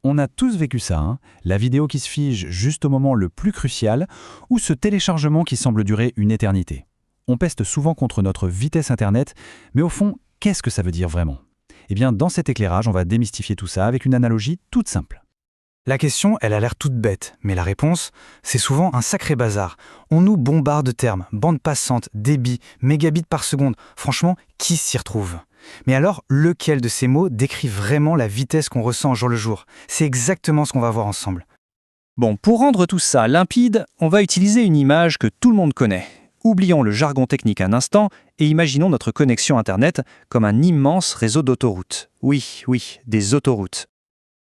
On a tous vécu ça, hein, la vidéo qui se fige juste au moment le plus crucial ou ce téléchargement qui semble durer une éternité. On peste souvent contre notre vitesse Internet, mais au fond, qu'est-ce que ça veut dire vraiment? Eh bien, dans cet éclairage, on va démystifier tout ça avec une analogie toute simple. La question, elle a l'air toute bête, mais la réponse, c'est souvent un sacré bazar. On nous bombarde de termes, bande passante, débit, mégabits par seconde. Franchement, qui s'y retrouve? Mais alors, lequel de ces mots décrit vraiment la vitesse qu'on ressent au jour le jour? C'est exactement ce qu'on va voir ensemble. Bon, pour rendre tout ça limpide, on va utiliser une image que tout le monde connaît. Oublions le jargon technique un instant et imaginons notre connexion Internet comme un immense réseau d'autoroutes. Oui, des autoroutes.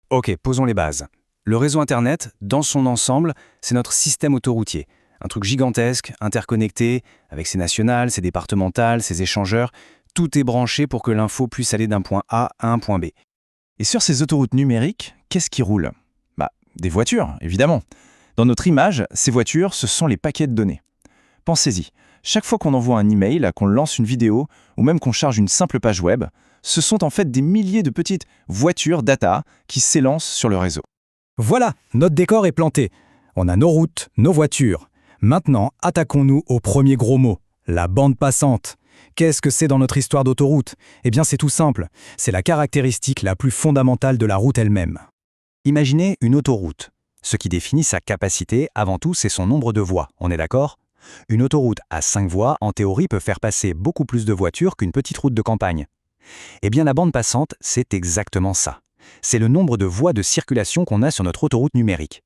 Ok, posons les bases. Le réseau Internet, dans son ensemble, c'est notre système autoroutier. Un truc gigantesque, interconnecté, avec ses nationales, ses départementales, ses échangeurs. Tout est branché pour que l'info puisse aller d'un point A à un point B. Et sur ces autoroutes numériques, qu'est-ce qui roule? Des voitures, évidemment. Dans notre image, ces voitures, ce sont les paquets de données. Pensez-y, chaque fois qu'on envoie un email, qu'on lance une vidéo, ou même qu'on charge une simple page web, ce sont en fait des milliers de petites voitures data qui s'élancent sur le réseau. Voilà, notre décor est planté. On a nos routes, nos voitures. Maintenant, attaquons-nous au premier gros mot, la bande passante. Qu'est-ce que c'est dans notre histoire d'autoroute? Eh bien, c'est tout simple. C'est la caractéristique la plus fondamentale de la route elle-même. Imaginez une autoroute. Ce qui définit sa capacité, avant tout, c'est son nombre de voies. On est d'accord? Une autoroute à 5 voies, en théorie, peut faire passer beaucoup plus de voitures qu'une petite route de campagne. Eh bien, la bande passante, c'est exactement ça. C'est le nombre de voies de circulation qu'on a sur notre autoroute numérique.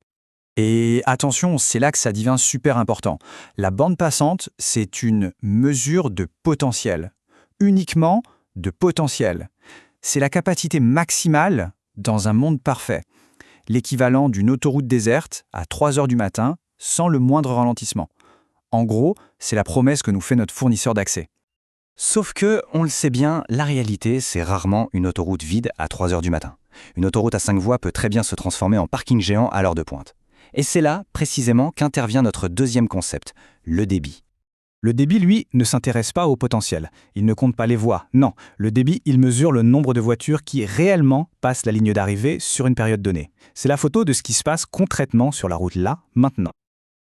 Et attention, c'est là que ça devient super important. La bande passante, c'est une mesure de potentiel. Uniquement de potentiel. C'est la capacité maximale dans un monde parfait. L'équivalent d'une autoroute déserte à 3 heures du matin, sans le moindre ralentissement. En gros, c'est la promesse que nous fait notre fournisseur d'accès. Sauf que, on le sait bien, la réalité, c'est rarement une autoroute vide à 3 heures du matin. Une autoroute à 5 voies peut très bien se transformer en parking géant à l'heure de pointe. Et c'est là, précisément, qu'intervient notre deuxième concept, le débit. Le débit, lui, ne s'intéresse pas au potentiel. Il ne compte pas les voies. Non, le débit, il mesure le nombre de voitures qui réellement passent la ligne d'arrivée sur une période donnée. C'est la photo de ce qui se passe concrètement sur la route là, maintenant.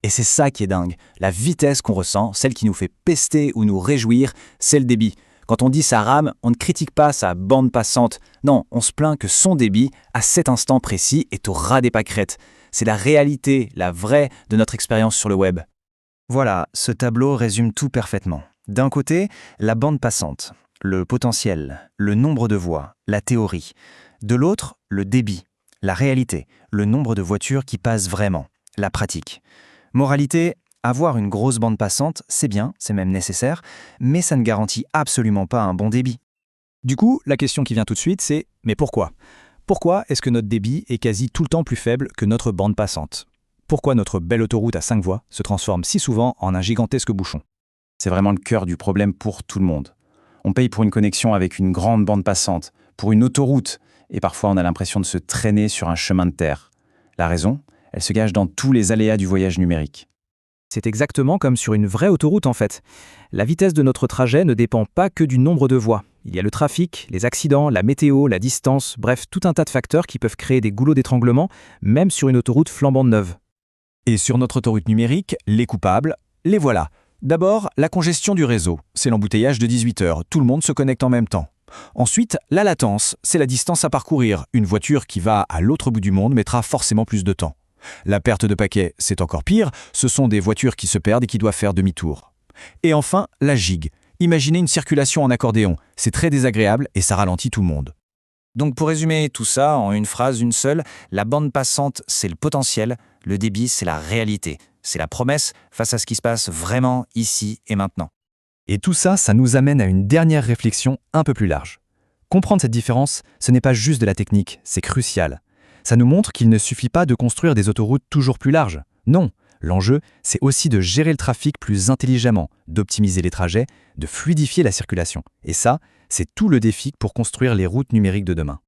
Et c'est ça qui est dingue. La vitesse qu'on ressent, celle qui nous fait pester ou nous réjouir, c'est le débit. Quand on dit ça rame, on ne critique pas sa bande passante. Non, on se plaint que son débit, à cet instant précis, est au ras des pâquerettes. C'est la réalité, la vraie de notre expérience sur le web. Voilà, ce tableau résume tout parfaitement. D'un côté, la bande passante, le potentiel, le nombre de voies, la théorie. De l'autre, le débit, la réalité, le nombre de voitures qui passent vraiment, la pratique. Moralité, avoir une grosse bande passante, c'est bien, c'est même nécessaire, mais ça ne garantit absolument pas un bon débit. Du coup, la question qui vient tout de suite, c'est « mais pourquoi ?» Pourquoi est-ce que notre débit est quasi tout le temps plus faible que notre bande passante? Pourquoi notre belle autoroute à 5 voies se transforme si souvent en un gigantesque bouchon? C'est vraiment le cœur du problème pour tout le monde. On paye pour une connexion avec une grande bande passante, pour une autoroute, et parfois on a l'impression de se traîner sur un chemin de terre. La raison, elle se cache dans tous les aléas du voyage numérique. C'est exactement comme sur une vraie autoroute en fait. La vitesse de notre trajet ne dépend pas que du nombre de voies. Il y a le trafic, les accidents, la météo, la distance, bref, tout un tas de facteurs qui peuvent créer des goulots d'étranglement, même sur une autoroute flambant neuve. Et sur notre autoroute numérique, les coupables, les voilà. D'abord, la congestion du réseau. C'est l'embouteillage de 18 heures. Tout le monde se connecte en même temps. Ensuite, la latence. C'est la distance à parcourir. Une voiture qui va à l'autre bout du monde mettra forcément plus de temps. La perte de paquets, c'est encore pire. Ce sont des voitures qui se perdent et qui doivent faire demi-tour. Et enfin, la gigue. Imaginez une circulation en accordéon. C'est très désagréable et ça ralentit tout le monde. Donc pour résumer tout ça en une phrase, une seule, la bande passante, c'est le potentiel, le débit, c'est la réalité. C'est la promesse face à ce qui se passe vraiment ici et maintenant. Et tout ça, ça nous amène à une dernière réflexion un peu plus large. Comprendre cette différence, ce n'est pas juste de la technique, c'est crucial. Ça nous montre qu'il ne suffit pas de construire des autoroutes toujours plus larges. Non, l'enjeu, c'est aussi de gérer le trafic plus intelligemment, d'optimiser les trajets, de fluidifier la circulation. Et ça, c'est tout le défi pour construire les routes numériques de demain.